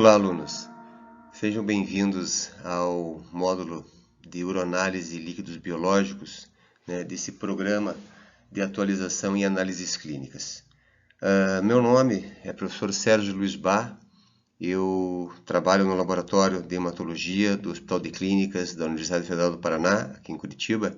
Olá, alunos! Sejam bem-vindos ao módulo de uroanálise e líquidos biológicos, desse programa de atualização em análises clínicas. Meu nome é professor Sérgio Luiz Bá, eu trabalho no laboratório de hematologia do Hospital de Clínicas da Universidade Federal do Paraná, aqui em Curitiba,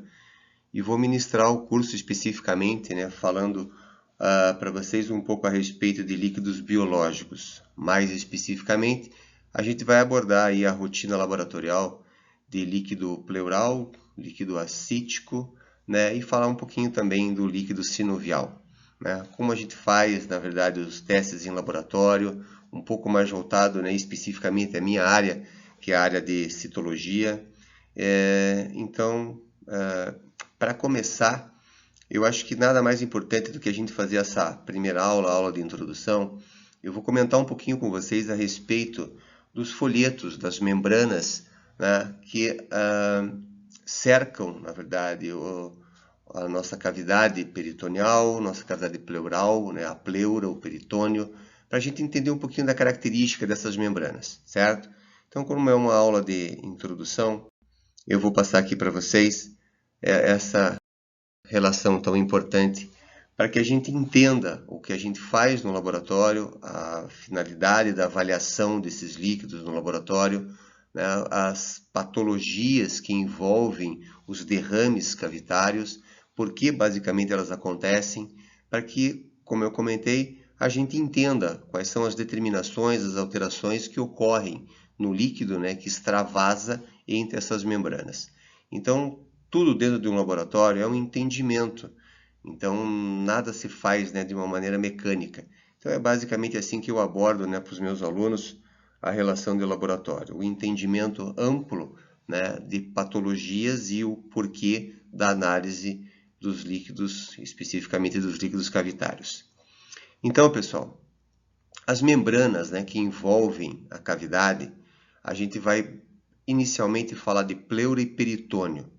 e vou ministrar o curso especificamente, falando para vocês um pouco a respeito de líquidos biológicos. Mais especificamente, a gente vai abordar aí a rotina laboratorial de líquido pleural, líquido acítico, e falar um pouquinho também do líquido sinovial. Como a gente faz, na verdade, os testes em laboratório, um pouco mais voltado especificamente à minha área, que é a área de citologia. Então, para começar, eu acho que nada mais importante do que a gente fazer essa primeira aula de introdução. Eu vou comentar um pouquinho com vocês a respeito dos folhetos, das membranas, que cercam, na verdade, a nossa cavidade peritoneal, nossa cavidade pleural, a pleura, o peritônio, para a gente entender um pouquinho da característica dessas membranas, certo? Então, como é uma aula de introdução, eu vou passar aqui para vocês essa relação tão importante para que a gente entenda o que a gente faz no laboratório, a finalidade da avaliação desses líquidos no laboratório, as patologias que envolvem os derrames cavitários, por que basicamente elas acontecem, para que, como eu comentei, a gente entenda quais são as determinações, as alterações que ocorrem no líquido, que extravasa entre essas membranas. Então, tudo dentro de um laboratório é um entendimento. Então, nada se faz de uma maneira mecânica. Então, é basicamente assim que eu abordo para os meus alunos a relação de laboratório. O entendimento amplo de patologias e o porquê da análise dos líquidos, especificamente dos líquidos cavitários. Então, pessoal, as membranas que envolvem a cavidade, a gente vai inicialmente falar de pleura e peritônio.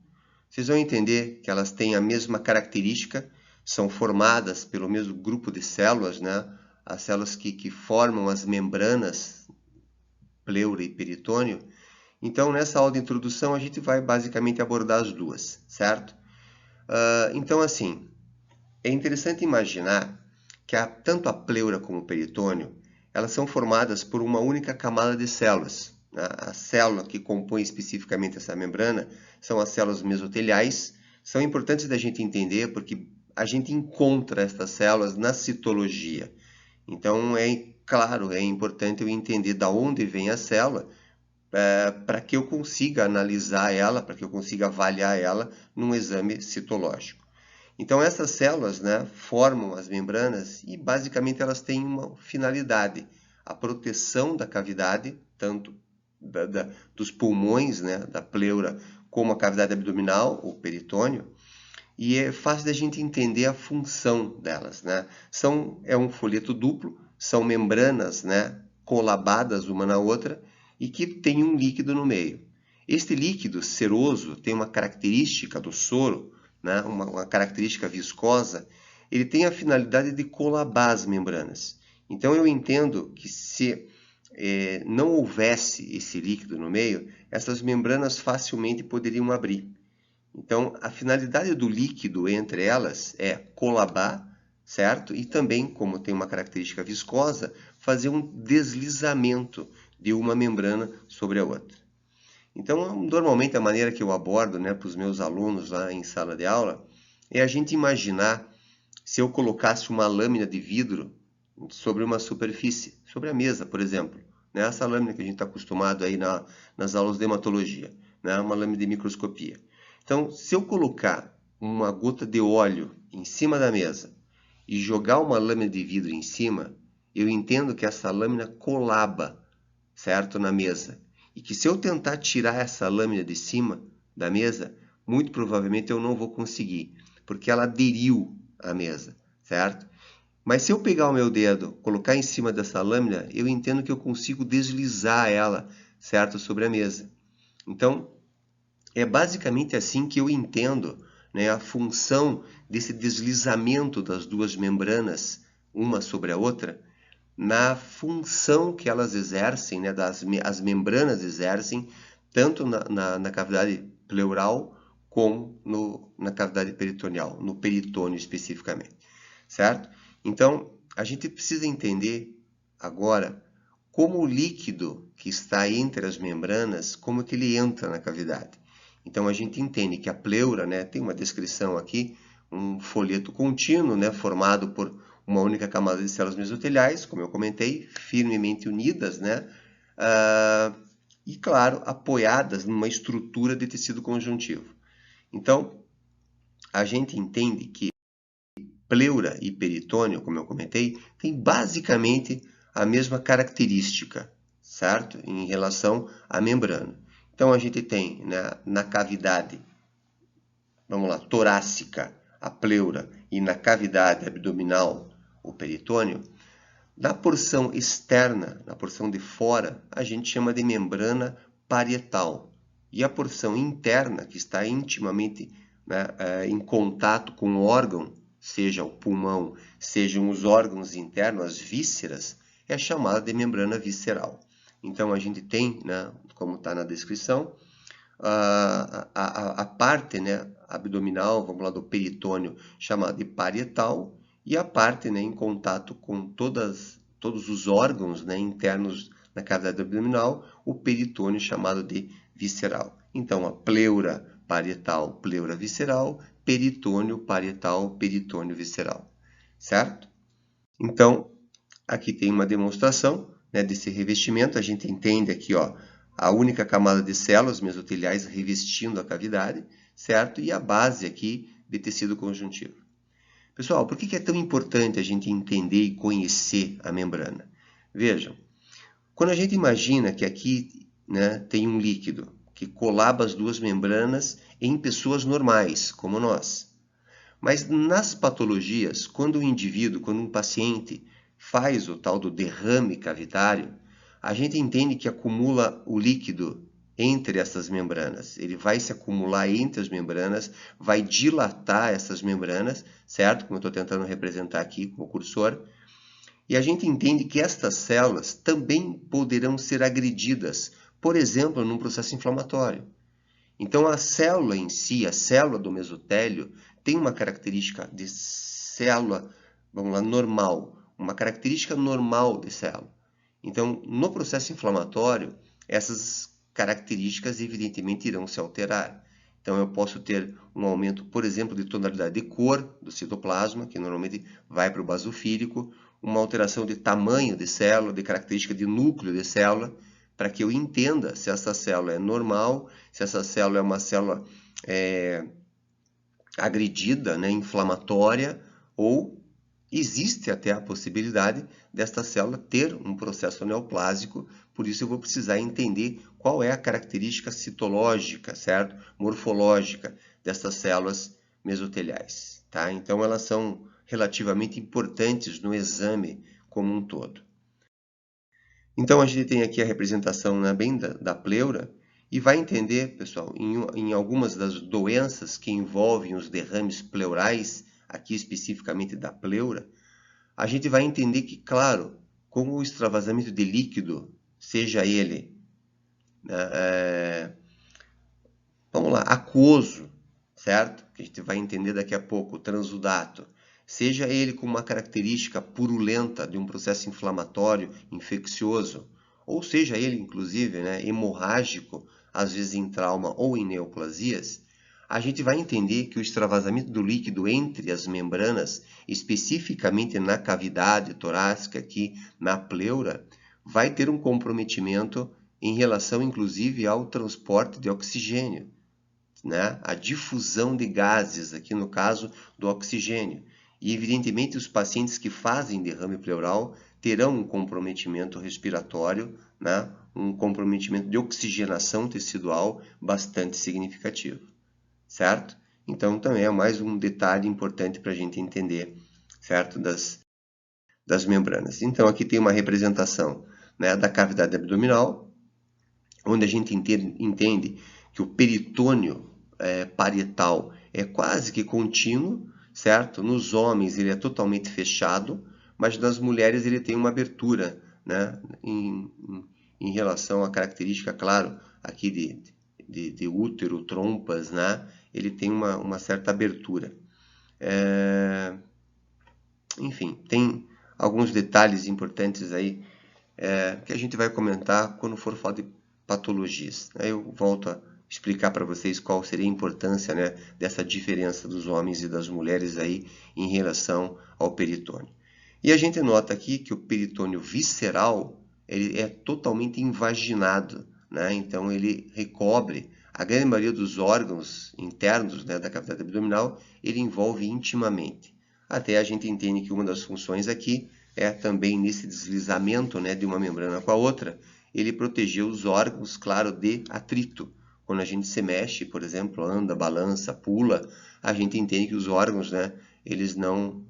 Vocês vão entender que elas têm a mesma característica, são formadas pelo mesmo grupo de células, as células que formam as membranas, pleura e peritônio. Então, nessa aula de introdução, a gente vai basicamente abordar as duas, certo? Então, assim, é interessante imaginar que tanto a pleura como o peritônio, elas são formadas por uma única camada de células. A célula que compõe especificamente essa membrana são as células mesoteliais. São importantes da gente entender porque a gente encontra essas células na citologia. Então, é importante eu entender de onde vem a célula para que eu consiga analisar ela, para que eu consiga avaliar ela num exame citológico. Então, essas células formam as membranas e, basicamente, elas têm uma finalidade, a proteção da cavidade, tanto dos pulmões, da pleura, como a cavidade abdominal, o peritônio, e é fácil da gente entender a função delas. É um folheto duplo, são membranas colabadas uma na outra e que tem um líquido no meio. Este líquido seroso tem uma característica do soro, uma característica viscosa, ele tem a finalidade de colabar as membranas. Então, eu entendo que se não houvesse esse líquido no meio, essas membranas facilmente poderiam abrir. Então, a finalidade do líquido entre elas é colabar, certo? E também, como tem uma característica viscosa, fazer um deslizamento de uma membrana sobre a outra. Então, normalmente, a maneira que eu abordo para os meus alunos lá em sala de aula é a gente imaginar se eu colocasse uma lâmina de vidro sobre uma superfície, sobre a mesa, por exemplo. Essa lâmina que a gente está acostumado aí nas aulas de hematologia, uma lâmina de microscopia. Então, se eu colocar uma gota de óleo em cima da mesa e jogar uma lâmina de vidro em cima, eu entendo que essa lâmina colaba, certo, na mesa. E que se eu tentar tirar essa lâmina de cima da mesa, muito provavelmente eu não vou conseguir, porque ela aderiu à mesa, certo? Mas se eu pegar o meu dedo, colocar em cima dessa lâmina, eu entendo que eu consigo deslizar ela, certo, sobre a mesa. Então, é basicamente assim que eu entendo a função desse deslizamento das duas membranas, uma sobre a outra, na função que elas exercem, né, as membranas exercem, tanto na cavidade pleural como na cavidade peritoneal, no peritônio especificamente, certo? Então, a gente precisa entender agora como o líquido que está entre as membranas, como que ele entra na cavidade. Então, a gente entende que a pleura, né, tem uma descrição aqui, um folheto contínuo, né, formado por uma única camada de células mesoteliais, como eu comentei, firmemente unidas, né, e, claro, apoiadas numa estrutura de tecido conjuntivo. Então, a gente entende que pleura e peritônio, como eu comentei, tem basicamente a mesma característica, certo? Em relação à membrana. Então, a gente tem, né, na cavidade, vamos lá, torácica, a pleura, e na cavidade abdominal, o peritônio. Na porção externa, na porção de fora, a gente chama de membrana parietal. E a porção interna, que está intimamente, né, em contato com o órgão, seja o pulmão, sejam os órgãos internos, as vísceras, é chamada de membrana visceral. Então, a gente tem, né, como está na descrição, a parte, né, abdominal, vamos lá, do peritônio, chamada de parietal, e a parte, né, em contato com todos os órgãos, né, internos na cavidade abdominal, o peritônio chamado de visceral. Então, a pleura parietal, pleura visceral, peritônio parietal, peritônio visceral, certo? Então, aqui tem uma demonstração, né, desse revestimento. A gente entende aqui, ó, a única camada de células mesoteliais revestindo a cavidade, certo? E a base aqui de tecido conjuntivo. Pessoal, por que é tão importante a gente entender e conhecer a membrana? Vejam, quando a gente imagina que aqui, né, tem um líquido que colaba as duas membranas em pessoas normais, como nós. Mas nas patologias, quando um paciente faz o tal do derrame cavitário, a gente entende que acumula o líquido entre essas membranas. Ele vai se acumular entre as membranas, vai dilatar essas membranas, certo? Como eu estou tentando representar aqui com o cursor. E a gente entende que estas células também poderão ser agredidas, por exemplo, num processo inflamatório. Então, a célula em si, a célula do mesotélio, tem uma característica de célula, vamos lá, normal, uma característica normal de célula. Então, no processo inflamatório, essas características evidentemente irão se alterar. Então, eu posso ter um aumento, por exemplo, de tonalidade de cor do citoplasma, que normalmente vai para o basofílico, uma alteração de tamanho de célula, de característica de núcleo de célula, para que eu entenda se essa célula é normal, se essa célula é uma célula agredida, né, inflamatória, ou existe até a possibilidade desta célula ter um processo neoplásico, por isso eu vou precisar entender qual é a característica citológica, certo? Morfológica dessas células mesoteliais, tá? Então elas são relativamente importantes no exame como um todo. Então a gente tem aqui a representação, né, bem da pleura, e vai entender, pessoal, em algumas das doenças que envolvem os derrames pleurais, aqui especificamente da pleura, a gente vai entender que, claro, com o extravasamento de líquido, seja ele, vamos lá, aquoso, certo? Que a gente vai entender daqui a pouco, o transudato, seja ele com uma característica purulenta de um processo inflamatório, infeccioso, ou seja ele, inclusive, né, hemorrágico, às vezes em trauma ou em neoplasias, a gente vai entender que o extravasamento do líquido entre as membranas, especificamente na cavidade torácica, aqui na pleura, vai ter um comprometimento em relação, inclusive, ao transporte de oxigênio, né? A difusão de gases, aqui no caso do oxigênio. E, evidentemente, os pacientes que fazem derrame pleural terão um comprometimento respiratório, né? Um comprometimento de oxigenação tecidual bastante significativo, certo? Então, também é mais um detalhe importante para a gente entender, certo? Das membranas. Então, aqui tem uma representação, né, da cavidade abdominal, onde a gente entende que o peritônio parietal é quase que contínuo, certo? Nos homens ele é totalmente fechado, mas nas mulheres ele tem uma abertura, né, em relação à característica, claro, aqui de útero, trompas, né, ele tem uma certa abertura. Enfim, tem alguns detalhes importantes aí que a gente vai comentar quando for falar de patologias. Aí eu volto a explicar para vocês qual seria a importância, né, dessa diferença dos homens e das mulheres aí em relação ao peritônio. E a gente nota aqui que o peritônio visceral ele é totalmente invaginado, né? Então ele recobre a grande maioria dos órgãos internos, né, da cavidade abdominal, ele envolve intimamente. Até a gente entende que uma das funções aqui é também nesse deslizamento, né, de uma membrana com a outra, ele proteger os órgãos, claro, de atrito. Quando a gente se mexe, por exemplo, anda, balança, pula, a gente entende que os órgãos, né, eles não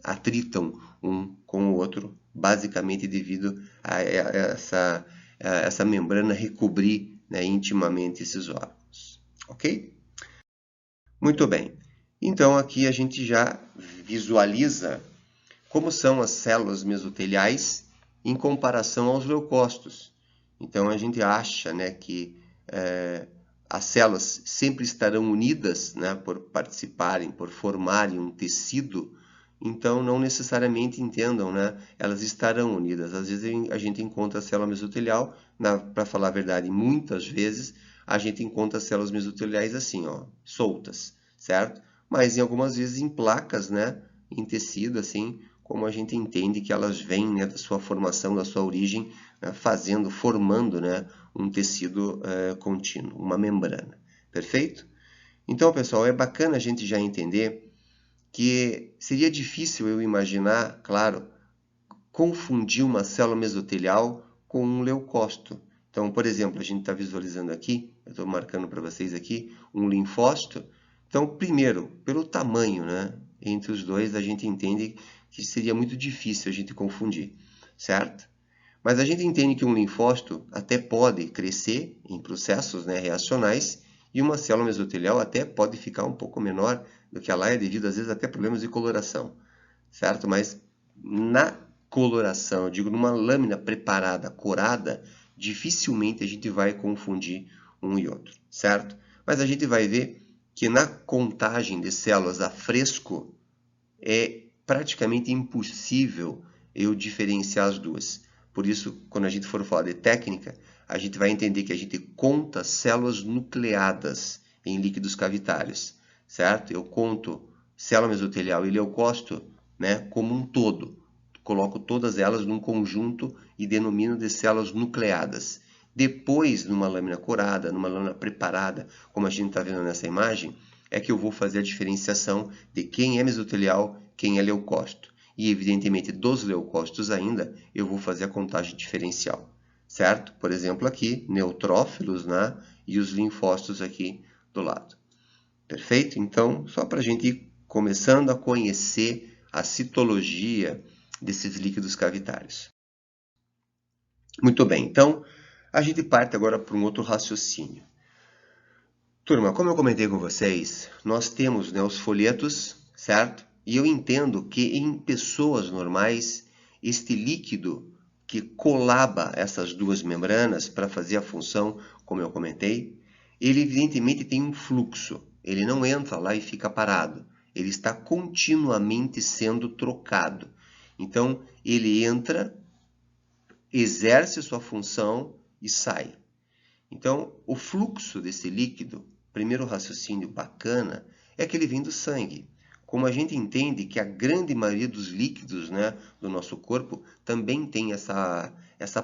atritam um com o outro, basicamente devido a essa membrana recobrir, né, intimamente esses órgãos. Ok? Muito bem. Então, aqui a gente já visualiza como são as células mesoteliais em comparação aos leucócitos. Então, a gente acha, né, que as células sempre estarão unidas, né, por participarem, por formarem um tecido. Então, não necessariamente entendam, né, elas estarão unidas. Às vezes a gente encontra a célula mesotelial, para falar a verdade, muitas vezes a gente encontra as células mesoteliais assim, ó, soltas, certo? Mas em algumas vezes em placas, né, em tecido, assim, como a gente entende que elas vêm, né, da sua formação, da sua origem, né, formando, né, um tecido contínuo, uma membrana. Perfeito? Então, pessoal, é bacana a gente já entender que seria difícil eu imaginar, claro, confundir uma célula mesotelial com um leucócito. Então, por exemplo, a gente está visualizando aqui, eu estou marcando para vocês aqui, um linfócito. Então, primeiro, pelo tamanho, né, entre os dois, a gente entende que seria muito difícil a gente confundir, certo? Mas a gente entende que um linfócito até pode crescer em processos, né, reacionais, e uma célula mesotelial até pode ficar um pouco menor do que ela é, devido às vezes até problemas de coloração, certo? Mas na coloração, eu digo numa lâmina preparada, corada, dificilmente a gente vai confundir um e outro, certo? Mas a gente vai ver que na contagem de células a fresco é praticamente impossível eu diferenciar as duas. Por isso, quando a gente for falar de técnica, a gente vai entender que a gente conta células nucleadas em líquidos cavitários, certo? Eu conto célula mesotelial e leucócito, né, como um todo. Coloco todas elas num conjunto e denomino de células nucleadas. Depois, numa lâmina corada, numa lâmina preparada, como a gente está vendo nessa imagem, é que eu vou fazer a diferenciação de quem é mesotelial, quem é leucócito. E, evidentemente, dos leucócitos ainda, eu vou fazer a contagem diferencial, certo? Por exemplo, aqui, neutrófilos, né? E os linfócitos aqui do lado. Perfeito? Então, só para a gente ir começando a conhecer a citologia desses líquidos cavitários. Muito bem, então, a gente parte agora para um outro raciocínio. Turma, como eu comentei com vocês, nós temos, né, os folhetos, certo? E eu entendo que em pessoas normais, este líquido que colaba essas duas membranas para fazer a função, como eu comentei, ele evidentemente tem um fluxo. Ele não entra lá e fica parado. Ele está continuamente sendo trocado. Então, ele entra, exerce sua função e sai. Então, o fluxo desse líquido, primeiro raciocínio bacana, é que ele vem do sangue. Como a gente entende que a grande maioria dos líquidos, né, do nosso corpo também tem essa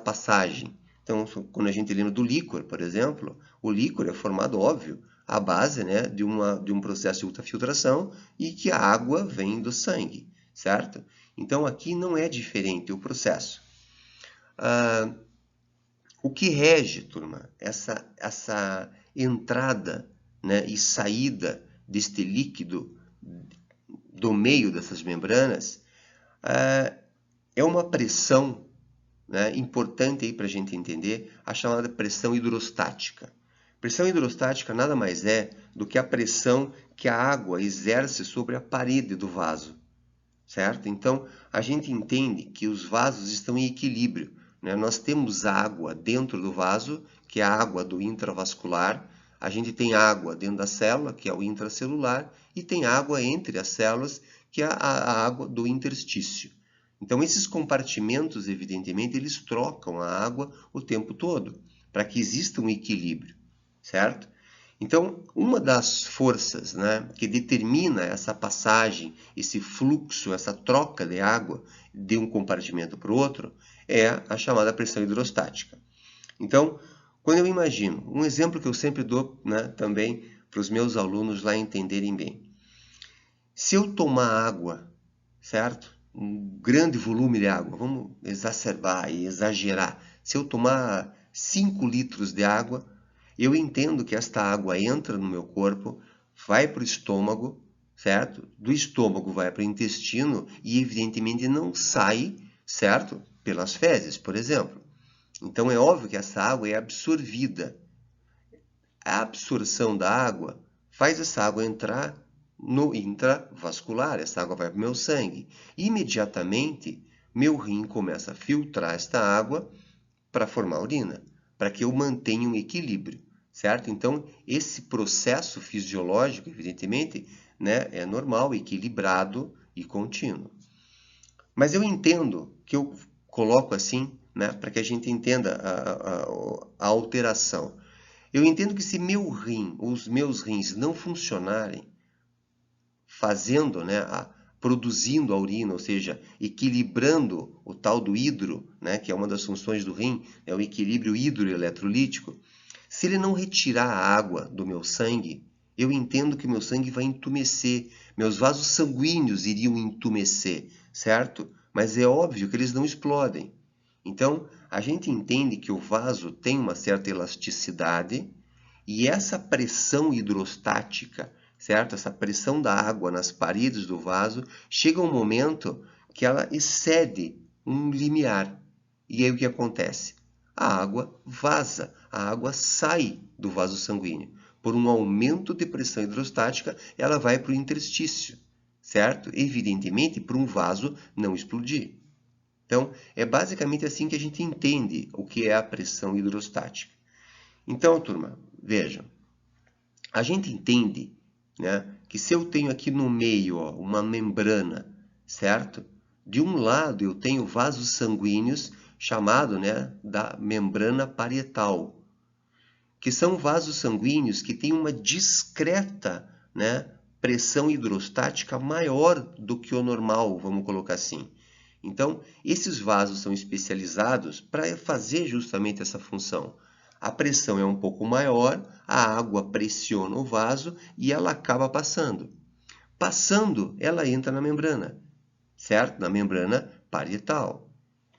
passagem. Então, quando a gente lembra do líquor, por exemplo, o líquor é formado, óbvio, à base, né, de um processo de ultrafiltração e que a água vem do sangue, certo? Então, aqui não é diferente o processo. O que rege, turma, essa entrada, né, e saída deste líquido do meio dessas membranas é uma pressão, né, importante para a gente entender, a chamada pressão hidrostática. Pressão hidrostática nada mais é do que a pressão que a água exerce sobre a parede do vaso, certo? Então, a gente entende que os vasos estão em equilíbrio, né? Nós temos água dentro do vaso, que é a água do intravascular, a gente tem água dentro da célula, que é o intracelular, e tem água entre as células, que é a água do interstício. Então, esses compartimentos, evidentemente, eles trocam a água o tempo todo, para que exista um equilíbrio, certo? Então, uma das forças, né, que determina essa passagem, esse fluxo, essa troca de água de um compartimento para o outro, é a chamada pressão hidrostática. Então, quando eu imagino, um exemplo que eu sempre dou, né, também para os meus alunos lá entenderem bem. Se eu tomar água, certo? Um grande volume de água, vamos exacerbar e exagerar. Se eu tomar 5 litros de água, eu entendo que esta água entra no meu corpo, vai para o estômago, certo? Do estômago vai para o intestino e, evidentemente, não sai, certo? Pelas fezes, por exemplo. Então, é óbvio que essa água é absorvida. A absorção da água faz essa água entrar no intravascular, essa água vai para o meu sangue. Imediatamente, meu rim começa a filtrar esta água para formar urina, para que eu mantenha um equilíbrio, certo? Então, esse processo fisiológico, evidentemente, né, é normal, equilibrado e contínuo. Mas eu entendo que eu coloco assim, né, para que a gente entenda a alteração. Eu entendo que se meu rim, os meus rins não funcionarem, fazendo, né, produzindo a urina, ou seja, equilibrando o tal do hidro, né, que é uma das funções do rim, é o equilíbrio hidroeletrolítico. Se ele não retirar a água do meu sangue, eu entendo que meu sangue vai entumecer, meus vasos sanguíneos iriam entumecer, certo? Mas é óbvio que eles não explodem. Então, a gente entende que o vaso tem uma certa elasticidade e essa pressão hidrostática, certo? Essa pressão da água nas paredes do vaso, chega um momento que ela excede um limiar. E aí o que acontece? A água vaza, a água sai do vaso sanguíneo. Por um aumento de pressão hidrostática, ela vai para o interstício, certo? Evidentemente, para um vaso não explodir. Então, é basicamente assim que a gente entende o que é a pressão hidrostática. Então, turma, vejam, a gente entende, né, que se eu tenho aqui no meio, ó, uma membrana, certo? De um lado eu tenho vasos sanguíneos, chamado, né, da membrana parietal, que são vasos sanguíneos que têm uma discreta, né, pressão hidrostática maior do que o normal, vamos colocar assim. Então, esses vasos são especializados para fazer justamente essa função. A pressão é um pouco maior, a água pressiona o vaso e ela acaba passando. Passando, ela entra na membrana, certo? Na membrana parietal.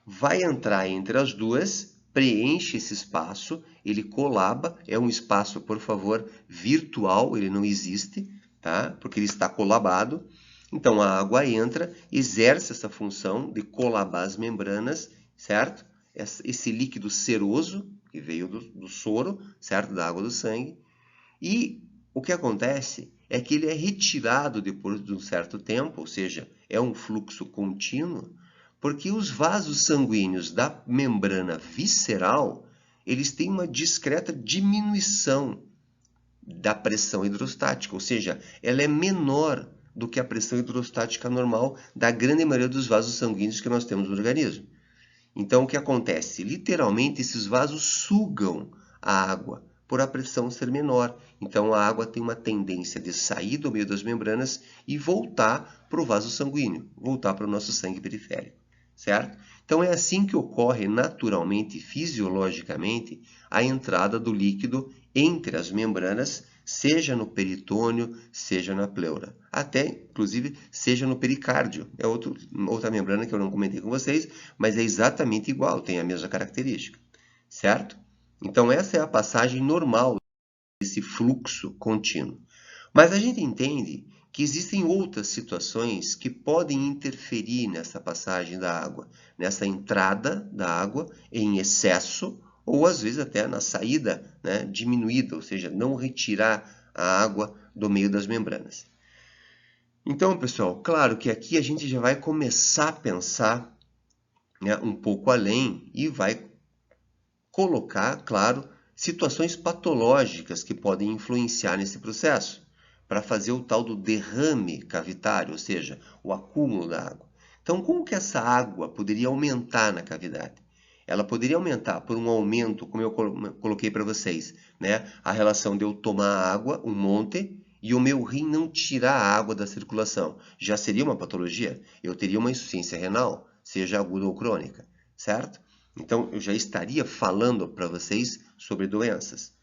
Vai entrar entre as duas, preenche esse espaço, ele colaba, é um espaço, por favor, virtual, ele não existe, tá? Porque ele está colabado. Então, a água entra, exerce essa função de colabar as membranas, certo? Esse líquido seroso, que veio do soro, certo? Da água do sangue. E o que acontece é que ele é retirado depois de um certo tempo, ou seja, é um fluxo contínuo, porque os vasos sanguíneos da membrana visceral, eles têm uma discreta diminuição da pressão hidrostática, ou seja, ela é menor do que a pressão hidrostática normal da grande maioria dos vasos sanguíneos que nós temos no organismo. Então, o que acontece? Literalmente, esses vasos sugam a água por a pressão ser menor. Então, a água tem uma tendência de sair do meio das membranas e voltar para o vaso sanguíneo, voltar para o nosso sangue periférico, certo? Então, é assim que ocorre naturalmente, fisiologicamente, a entrada do líquido entre as membranas, seja no peritônio, seja na pleura. Até, inclusive, seja no pericárdio. É outra membrana que eu não comentei com vocês, mas é exatamente igual, tem a mesma característica, certo? Então, essa é a passagem normal desse fluxo contínuo. Mas a gente entende que existem outras situações que podem interferir nessa passagem da água, nessa entrada da água em excesso, ou às vezes até na saída, né, diminuída, ou seja, não retirar a água do meio das membranas. Então, pessoal, claro que aqui a gente já vai começar a pensar, né, um pouco além e vai colocar, claro, situações patológicas que podem influenciar nesse processo, para fazer o tal do derrame cavitário, ou seja, o acúmulo da água. Então, como que essa água poderia aumentar na cavidade? Ela poderia aumentar por um aumento, como eu coloquei para vocês, né? A relação de eu tomar água, um monte, e o meu rim não tirar a água da circulação. Já seria uma patologia? Eu teria uma insuficiência renal, seja aguda ou crônica, certo? Então, eu já estaria falando para vocês sobre doenças.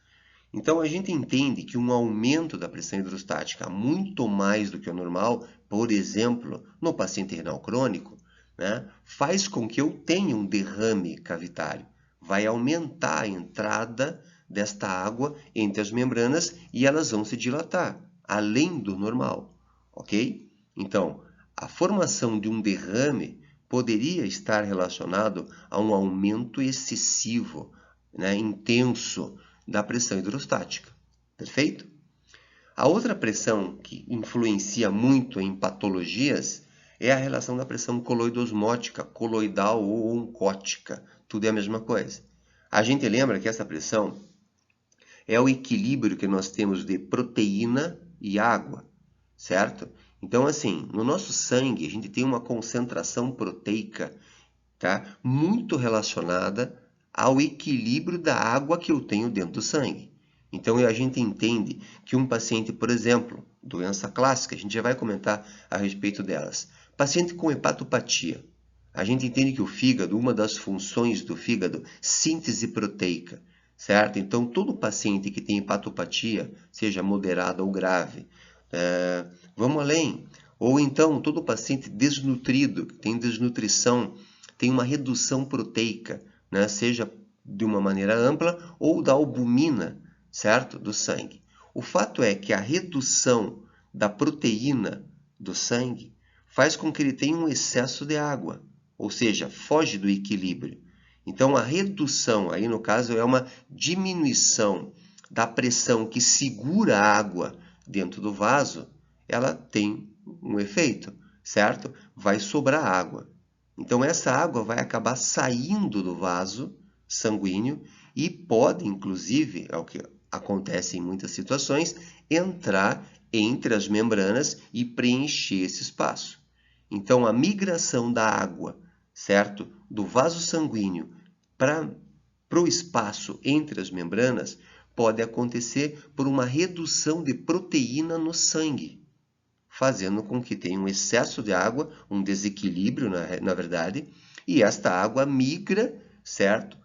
Então, a gente entende que um aumento da pressão hidrostática muito mais do que o normal, por exemplo, no paciente renal crônico, né, faz com que eu tenha um derrame cavitário. Vai aumentar a entrada desta água entre as membranas e elas vão se dilatar, além do normal, ok? Então, a formação de um derrame poderia estar relacionado a um aumento excessivo, né, intenso, da pressão hidrostática. Perfeito? A outra pressão que influencia muito em patologias é a relação da pressão coloidosmótica, coloidal ou oncótica. Tudo é a mesma coisa. A gente lembra que essa pressão é o equilíbrio que nós temos de proteína e água, certo? Então, assim, no nosso sangue a gente tem uma concentração proteica, tá, muito relacionada ao equilíbrio da água que eu tenho dentro do sangue. Então, a gente entende que um paciente, por exemplo, doença clássica, a gente já vai comentar a respeito delas. Paciente com hepatopatia. A gente entende que o fígado, uma das funções do fígado, síntese proteica, certo? Então, todo paciente que tem hepatopatia, seja moderada ou grave, vamos além. Ou então, todo paciente desnutrido, que tem desnutrição, tem uma redução proteica, né? Seja de uma maneira ampla ou da albumina, certo? Do sangue. O fato é que a redução da proteína do sangue faz com que ele tenha um excesso de água, ou seja, foge do equilíbrio. Então, a redução, aí no caso, é uma diminuição da pressão que segura a água dentro do vaso, ela tem um efeito, certo? Vai sobrar água. Então, essa água vai acabar saindo do vaso sanguíneo e pode, inclusive, é o que acontece em muitas situações, entrar entre as membranas e preencher esse espaço. Então, a migração da água, certo? Do vaso sanguíneo para o espaço entre as membranas pode acontecer por uma redução de proteína no sangue, fazendo com que tenha um excesso de água, um desequilíbrio, na verdade, e esta água migra, certo,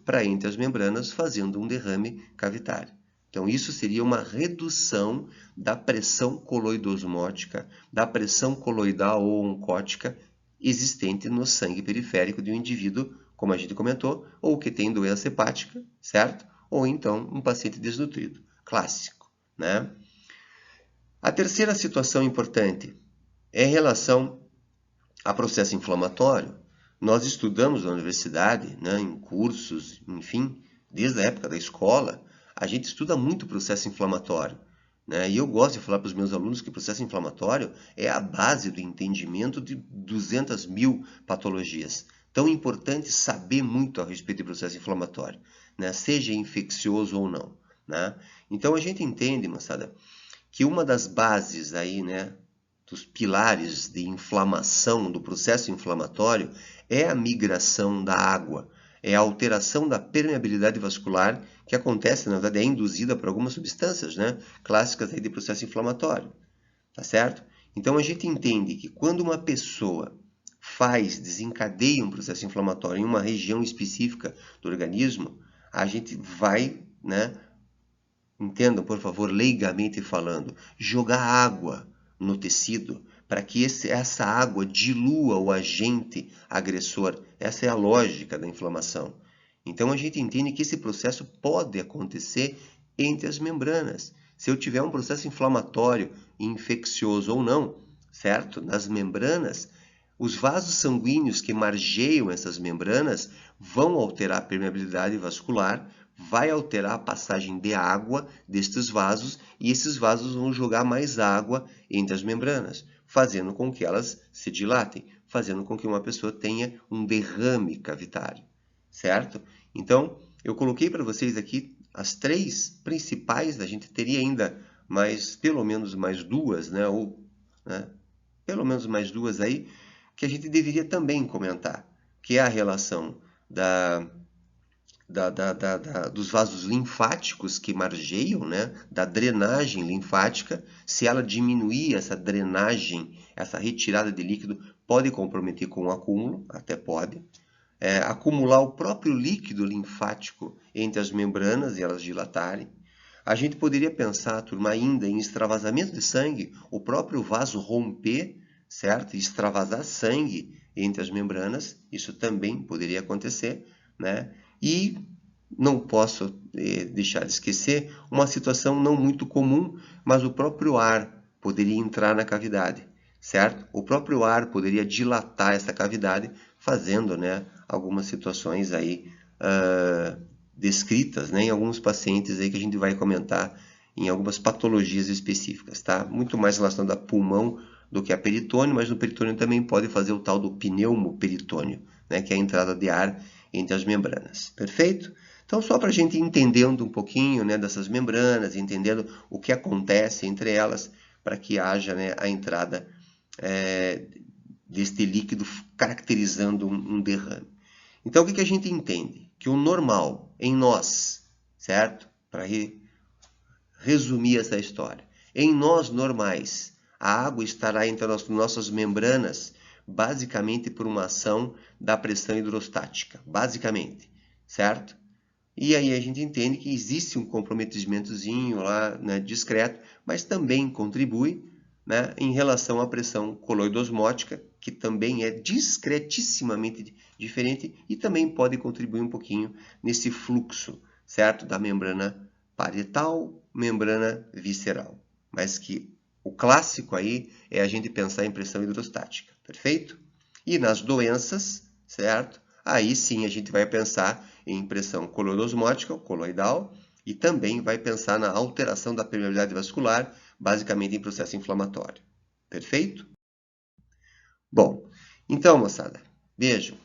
para entre as membranas, fazendo um derrame cavitário. Então, isso seria uma redução da pressão coloidosmótica, da pressão coloidal ou oncótica existente no sangue periférico de um indivíduo, como a gente comentou, ou que tem doença hepática, certo? Ou então um paciente desnutrido, clássico, né? A terceira situação importante é em relação a processo inflamatório. Nós estudamos na universidade, né, em cursos, enfim, desde a época da escola, a gente estuda muito o processo inflamatório, né? E eu gosto de falar para os meus alunos que o processo inflamatório é a base do entendimento de 200 mil patologias. Tão importante saber muito a respeito do processo inflamatório, né? Seja infeccioso ou não, né? Então, a gente entende, moçada, que uma das bases aí, né, dos pilares de inflamação, do processo inflamatório, é a migração da água, é a alteração da permeabilidade vascular que acontece, na verdade, é induzida por algumas substâncias, né, clássicas aí de processo inflamatório, tá certo? Então, a gente entende que quando uma pessoa desencadeia um processo inflamatório em uma região específica do organismo, a gente vai, né, entendam, por favor, leigamente falando, jogar água no tecido para que essa água dilua o agente agressor. Essa é a lógica da inflamação. Então, a gente entende que esse processo pode acontecer entre as membranas. Se eu tiver um processo inflamatório, infeccioso ou não, certo? Nas membranas, os vasos sanguíneos que margeiam essas membranas vão alterar a permeabilidade vascular, vai alterar a passagem de água destes vasos e esses vasos vão jogar mais água entre as membranas, fazendo com que elas se dilatem, fazendo com que uma pessoa tenha um derrame cavitário, certo? Então, eu coloquei para vocês aqui as três principais, a gente teria ainda pelo menos mais duas, né? Pelo menos mais duas aí, que a gente deveria também comentar, que é a relação dos vasos linfáticos que margeiam, né? Da drenagem linfática. Se ela diminuir essa drenagem, essa retirada de líquido, pode comprometer com o acúmulo, até pode. Acumular o próprio líquido linfático entre as membranas e elas dilatarem. A gente poderia pensar, turma, ainda em extravasamento de sangue, o próprio vaso romper, certo? Extravasar sangue entre as membranas, isso também poderia acontecer, né? E não posso deixar de esquecer uma situação não muito comum, mas o próprio ar poderia entrar na cavidade, certo? O próprio ar poderia dilatar essa cavidade, fazendo, né, algumas situações aí descritas, né, em alguns pacientes aí que a gente vai comentar em algumas patologias específicas, tá? Muito mais relacionado a pulmão do que a peritônio, mas no peritônio também pode fazer o tal do pneumoperitônio, né, que é a entrada de ar entre as membranas. Perfeito? Então, só para a gente ir entendendo um pouquinho, né, dessas membranas, entendendo o que acontece entre elas, para que haja, né, a entrada deste líquido caracterizando um derrame. Então, o que a gente entende? Que o normal em nós, certo? Para resumir essa história. Em nós normais, a água estará entre as nossas membranas basicamente por uma ação da pressão hidrostática, basicamente, certo? E aí a gente entende que existe um comprometimentozinho lá, né, discreto, mas também contribui, né, em relação à pressão coloidosmótica, que também é discretissimamente diferente e também pode contribuir um pouquinho nesse fluxo, certo? Da membrana parietal, membrana visceral. Mas que o clássico aí é a gente pensar em pressão hidrostática, perfeito? E nas doenças, certo? Aí sim a gente vai pensar em pressão coloidosmótica, coloidal, e também vai pensar na alteração da permeabilidade vascular, basicamente em processo inflamatório. Perfeito? Bom, então, moçada, vejam,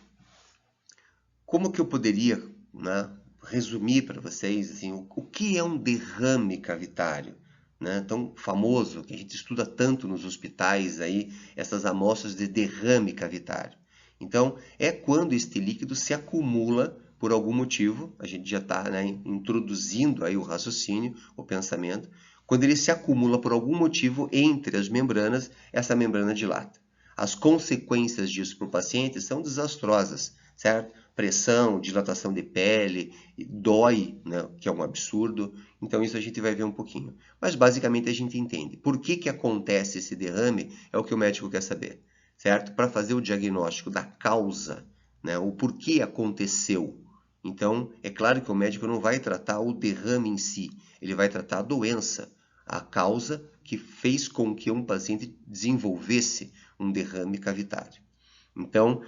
como que eu poderia, né, resumir para vocês assim, o que é um derrame cavitário, né, tão famoso, que a gente estuda tanto nos hospitais, aí, essas amostras de derrame cavitário. Então, é quando este líquido se acumula por algum motivo, a gente já está, né, introduzindo aí o raciocínio, o pensamento, quando ele se acumula por algum motivo entre as membranas, essa membrana dilata. As consequências disso para o paciente são desastrosas, certo? Pressão, dilatação de pele, dói, né, que é um absurdo. Então isso a gente vai ver um pouquinho. Mas basicamente a gente entende. Por que acontece esse derrame é o que o médico quer saber, certo? Para fazer o diagnóstico da causa, né, o porquê aconteceu. Então, é claro que o médico não vai tratar o derrame em si, ele vai tratar a doença, a causa que fez com que um paciente desenvolvesse um derrame cavitário. Então,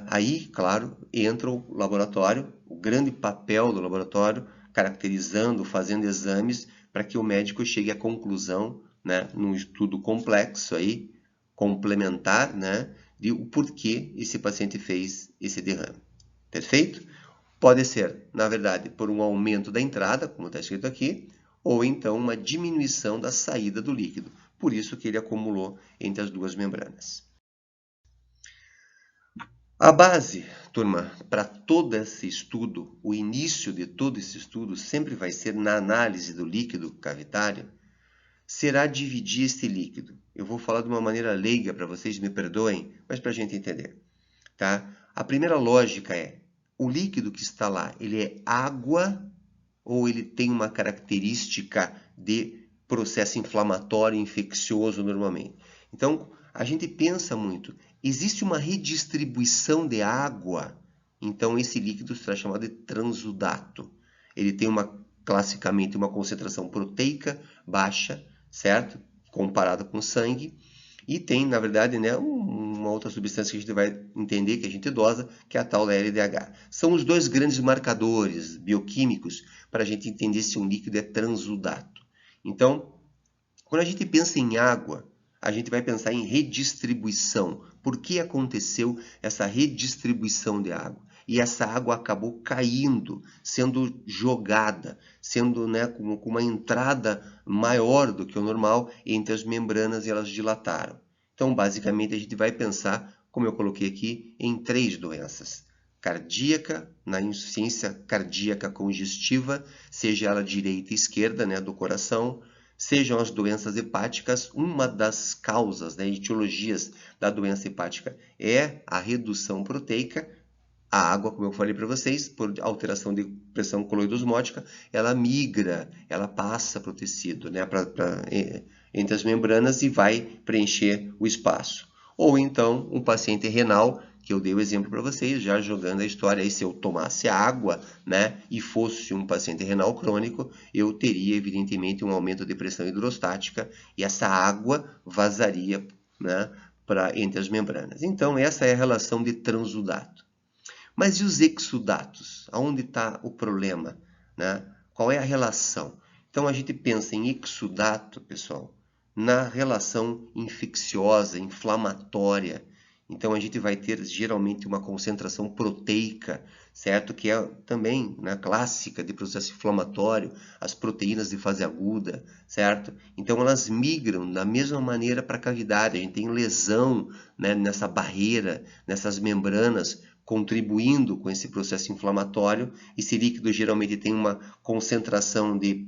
aí, claro, entra o laboratório, o grande papel do laboratório, caracterizando, fazendo exames, para que o médico chegue à conclusão, né, num estudo complexo aí, complementar, né, de o porquê esse paciente fez esse derrame. Perfeito? Pode ser, na verdade, por um aumento da entrada, como está escrito aqui, ou então uma diminuição da saída do líquido. Por isso que ele acumulou entre as duas membranas. A base, turma, para todo esse estudo, o início de todo esse estudo sempre vai ser na análise do líquido cavitário, será dividir este líquido. Eu vou falar de uma maneira leiga para vocês, me perdoem, mas para a gente entender. Tá? A primeira lógica é, o líquido que está lá, ele é água ou ele tem uma característica de processo inflamatório infeccioso normalmente? Então, a gente pensa muito, existe uma redistribuição de água, então esse líquido será chamado de transudato. Ele tem classicamente uma concentração proteica baixa, certo? Comparado com sangue, E tem, na verdade, né, uma outra substância que a gente vai entender, que a gente dosa, que é a tal da LDH. São os dois grandes marcadores bioquímicos para a gente entender se um líquido é transudato. Então, quando a gente pensa em água, a gente vai pensar em redistribuição. Por que aconteceu essa redistribuição de água? E essa água acabou caindo, sendo jogada, sendo, né, com uma entrada maior do que o normal entre as membranas, e elas dilataram. Então, basicamente, a gente vai pensar, como eu coloquei aqui, em 3 doenças. Cardíaca, na insuficiência cardíaca congestiva, seja ela direita e esquerda, né, do coração, sejam as doenças hepáticas. Uma das causas, né, etiologias da doença hepática é a redução proteica. A água, como eu falei para vocês, por alteração de pressão coloidosmótica, ela migra, ela passa para o tecido, né, entre as membranas, e vai preencher o espaço. Ou então, um paciente renal, que eu dei o exemplo para vocês, já jogando a história aí, se eu tomasse água, né, e fosse um paciente renal crônico, eu teria, evidentemente, um aumento de pressão hidrostática, e essa água vazaria, né, entre as membranas. Então, essa é a relação de transudato. Mas e os exudatos? Aonde está o problema, né? Qual é a relação? Então, a gente pensa em exudato, pessoal, na relação infecciosa, inflamatória. Então, a gente vai ter geralmente uma concentração proteica, certo? Que é também, né, clássica de processo inflamatório, as proteínas de fase aguda, certo? Então, elas migram da mesma maneira para a cavidade. A gente tem lesão, né, nessa barreira, nessas membranas, contribuindo com esse processo inflamatório. Esse líquido geralmente tem uma concentração de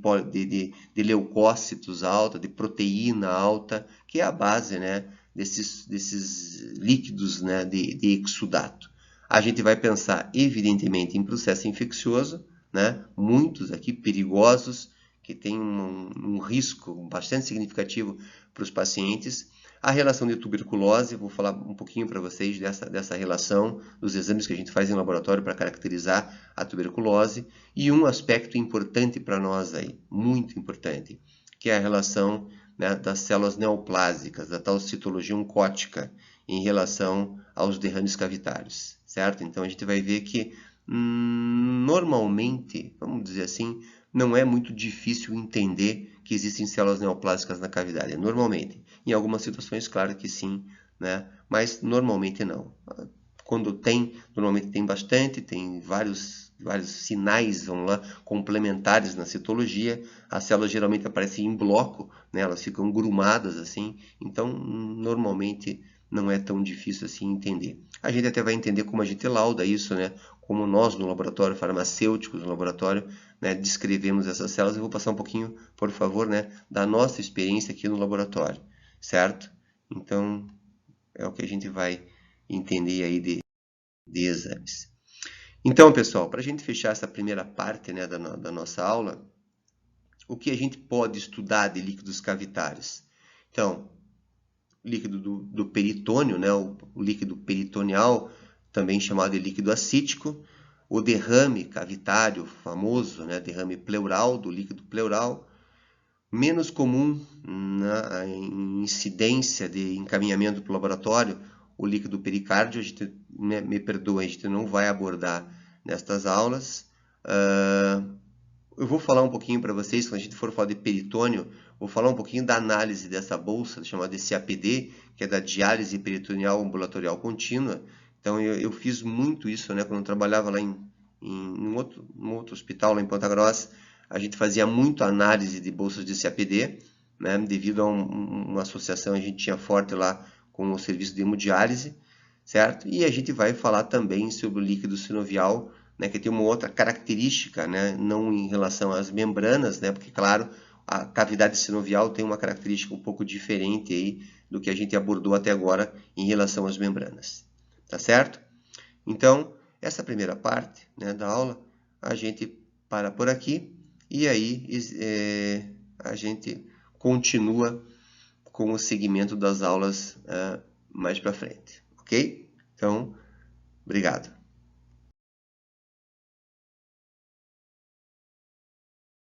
leucócitos alta, de proteína alta, que é a base, né, desses líquidos, né, de exudato. A gente vai pensar, evidentemente, em processo infeccioso, né, muitos aqui perigosos, que tem um risco bastante significativo para os pacientes. A relação de tuberculose, vou falar um pouquinho para vocês dessa relação, dos exames que a gente faz em laboratório para caracterizar a tuberculose. E um aspecto importante para nós aí, muito importante, que é a relação, né, das células neoplásicas, da tal citologia oncótica, em relação aos derrames cavitários, certo? Então, a gente vai ver que, normalmente, vamos dizer assim, não é muito difícil entender que existem células neoplásicas na cavidade, normalmente. Em algumas situações, claro que sim, né? Mas normalmente não. Quando tem, normalmente tem bastante, tem vários sinais, vamos lá, complementares na citologia. As células geralmente aparecem em bloco, né? Elas ficam grumadas assim, então normalmente não é tão difícil assim entender. A gente até vai entender como a gente lauda isso, né? Como nós no laboratório, farmacêuticos no laboratório, né, descrevemos essas células. Eu vou passar um pouquinho, por favor, né, da nossa experiência aqui no laboratório, certo? Então, é o que a gente vai entender aí de exames. Então, pessoal, para a gente fechar essa primeira parte, né, da nossa aula, o que a gente pode estudar de líquidos cavitários? Então, líquido do peritônio, né, o líquido peritoneal, também chamado de líquido acítico, o derrame cavitário famoso, né, derrame pleural, do líquido pleural, menos comum na incidência de encaminhamento para o laboratório, o líquido pericárdio. A gente, me perdoa, a gente não vai abordar nestas aulas. Eu vou falar um pouquinho para vocês, quando a gente for falar de peritônio, vou falar um pouquinho da análise dessa bolsa, chamada de CAPD, que é da diálise peritoneal ambulatorial contínua. Então, eu fiz muito isso, né, quando eu trabalhava lá em um outro hospital, lá em Ponta Grossa. A gente fazia muito análise de bolsas de CAPD, né, devido a uma associação a gente tinha forte lá com o serviço de hemodiálise, certo? E a gente vai falar também sobre o líquido sinovial, né, que tem uma outra característica, né, não em relação às membranas, né, porque, claro, a cavidade sinovial tem uma característica um pouco diferente aí do que a gente abordou até agora em relação às membranas. Tá certo? Então, essa primeira parte, né, da aula, a gente para por aqui, e aí a gente continua com o segmento das aulas mais para frente, ok? Então, obrigado.